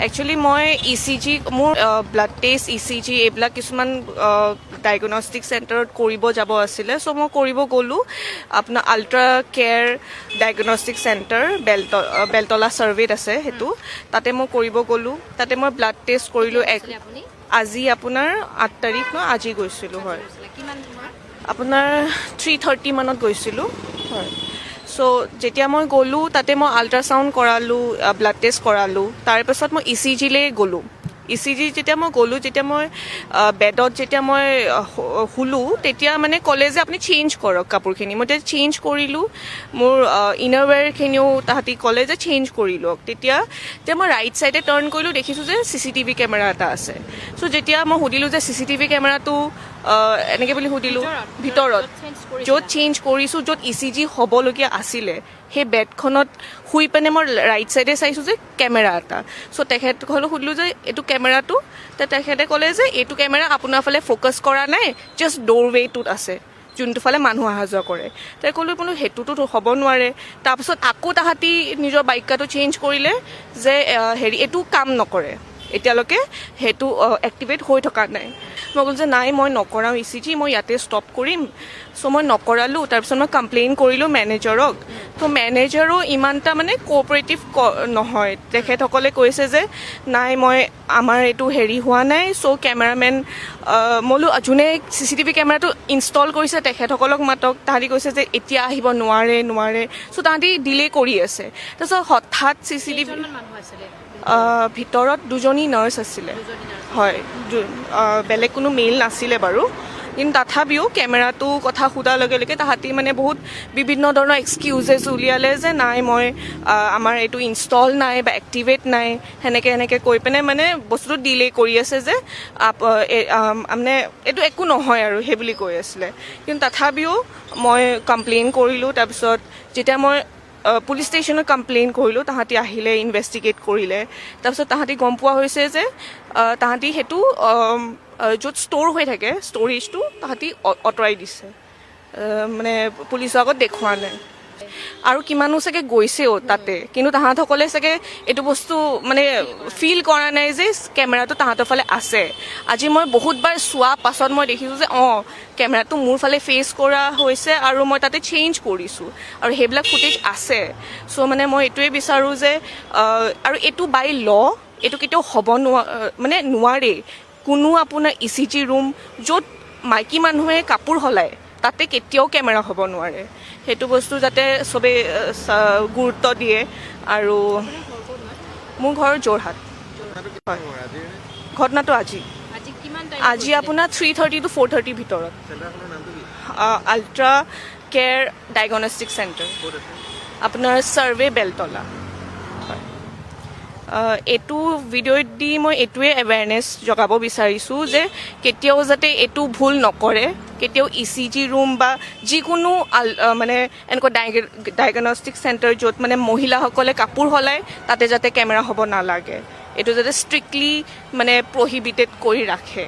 actually মই ECG মোৰ blood test ECG এইবিলাক কিছুমান ডায়েগনষ্টিক চেণ্টাৰত কৰিব যাব আছিলে চ' মই কৰিব গ'লোঁ আপোনাৰ ultra care diagnostic centre Beltola ছাৰ্ভেত আছে সেইটো তাতে মই কৰিব গ'লোঁ তাতে মই ব্লাড টেষ্ট কৰিলোঁ আজি আপোনাৰ 8 তাৰিখ ন আজি গৈছিলোঁ হয় আপোনাৰ 3:30 মানত গৈছিলোঁ হয় চ' যেতিয়া মই গ'লোঁ তাতে মই আল্ট্ৰাচাউণ্ড কৰালোঁ ব্লাড টেষ্ট কৰালোঁ তাৰপিছত মই ECGলৈ গ'লোঁ ECG যেতিয়া মই গ'লোঁ যেতিয়া মই বেডত যেতিয়া মই শুলোঁ তেতিয়া মানে ক'লে যে আপুনি চেঞ্জ কৰক কাপোৰখিনি মই তেতিয়া চেঞ্জ কৰিলোঁ মোৰ ইনাৰৱেৰখিনিও তাহাঁতি ক'লে যে চেঞ্জ কৰি লওক তেতিয়া মই ৰাইট ছাইডে টাৰ্ণ কৰিলোঁ দেখিছোঁ যে CCTV কেমেৰা এটা আছে চ' যেতিয়া মই সুধিলোঁ যে CCTV কেমেৰাটো এনেকৈ বুলি সুধিলোঁ ভিতৰত য'ত চেঞ্জ কৰিছোঁ য'ত ECG হ'বলগীয়া আছিলে সেই বেডখনত শুই পিনে মই ৰাইট ছাইডে চাইছোঁ যে কেমেৰা এটা চ' তেখেতসকলক সুধিলোঁ যে এইটো কেমেৰাটো তেখেতে ক'লে যে এইটো কেমেৰা আপোনাৰ ফালে ফ'কাছ কৰা নাই জাষ্ট ড'ৰৱেটোত আছে যোনটো ফালে মানুহ অহা যোৱা কৰে তাই ক'লোঁ বোলো সেইটোতো হ'ব নোৱাৰে তাৰপিছত আকৌ তাহাঁতি নিজৰ বাক্যটো চেঞ্জ কৰিলে যে এইটো কাম নকৰে এতিয়ালৈকে সেইটো এক্টিভেট হৈ থকা নাই মই ক'লোঁ যে নাই মই নকৰাওঁ ECG মই ইয়াতে ষ্টপ কৰিম চ' মই নকৰালোঁ তাৰপিছত মই কমপ্লেইন কৰিলোঁ মেনেজাৰক তো মেনেজাৰো ইমানটা মানে কোঅপাৰেটিভ নহয় তেখেতসকলে কৈছে যে নাই আমাৰ এইটো হোৱা নাই চ' কেমেৰামেন মই বোলো যোনে CCTV কেমেৰাটো ইনষ্টল কৰিছে তেখেতসকলক মাতক তাহাঁতি কৈছে যে এতিয়া আহিব নোৱাৰে চ' তাহাঁতি ডিলে কৰি আছে তাৰপিছত হঠাৎ CCTV ভিতৰত 2জনী নাৰ্ছ আছিলে হয় বেলেগ কোনো মেইল নাছিলে বাৰু কিন্তু তথাপিও কেমেৰাটো কথা সোধাৰ লগে লগে তাহাঁতি মানে বহুত বিভিন্ন ধৰণৰ এক্সকিউজেছ উলিয়ালে যে নাই আমাৰ এইটো ইনষ্টল নাই বা এক্টিভেট নাই সেনেকৈ কৈ পিনে মানে বস্তুটো ডিলে কৰি আছে যে মানে এইটো একো নহয় আৰু সেই বুলি কৈ আছিলে কিন্তু তথাপিও মই কমপ্লেইন কৰিলোঁ তাৰপিছত যেতিয়া মই পুলিচ ষ্টেচনত কমপ্লেইন কৰিলোঁ তাহাঁতি আহিলে ইনভেষ্টিগেট কৰিলে তাৰপিছত তাহাঁতি গম পোৱা হৈছে যে তাহাঁতি সেইটো য'ত ষ্ট'ৰ হৈ থাকে ষ্ট'ৰেজটো তাহাঁতি আঁতৰাই দিছে মানে পুলিচৰ আগত দেখুওৱা নাই আৰু কিমানো চাগে গৈছেও তাতে কিন্তু তাহাঁতসকলে চাগে এইটো বস্তু মানে ফিল কৰা নাই যে কেমেৰাটো তাহাঁতৰ ফালে আছে আজি মই বহুতবাৰ চোৱা পাছত মই দেখিছোঁ যে কেমেৰাটো মোৰ ফালে ফেচ কৰা হৈছে আৰু মই তাতে চেঞ্জ কৰিছোঁ আৰু সেইবিলাক ফুটেজ আছে চ' মানে মই এইটোৱে বিচাৰোঁ যে আৰু এইটো বাই এইটো কেতিয়াও হ'ব নোৱাৰে কোনো আপোনাৰ ECG ৰুম য'ত মাইকী মানুহে কাপোৰ সলায় তাতে কেতিয়াও কেমেৰা হ'ব নোৱাৰে সেইটো বস্তু যাতে চবেই গুৰুত্ব দিয়ে আৰু মোৰ ঘৰ যোৰহাট হয় ঘটনাটো আজি আপোনাৰ 3:30 to 4:30 ভিতৰত আল্ট্ৰা কেয়াৰ ডায়েগনষ্টিক চেণ্টাৰ আপোনাৰ ছাৰ্ভে বেলতলা এইটো ভিডিঅ'ত দি মই এইটোৱে এৱেৰনেছ জগাব বিচাৰিছোঁ যে কেতিয়াও যাতে এইটো ভুল নকৰে কেতিয়াও ECG ৰুম বা যিকোনো মানে এনেকুৱা ডায়েগনষ্টিক চেণ্টাৰ য'ত মানে মহিলাসকলে কাপোৰ সলায় তাতে যাতে কেমেৰা হ'ব নালাগে এইটো যাতে ষ্ট্ৰিক্টলি মানে প্ৰহিবিটেড কৰি ৰাখে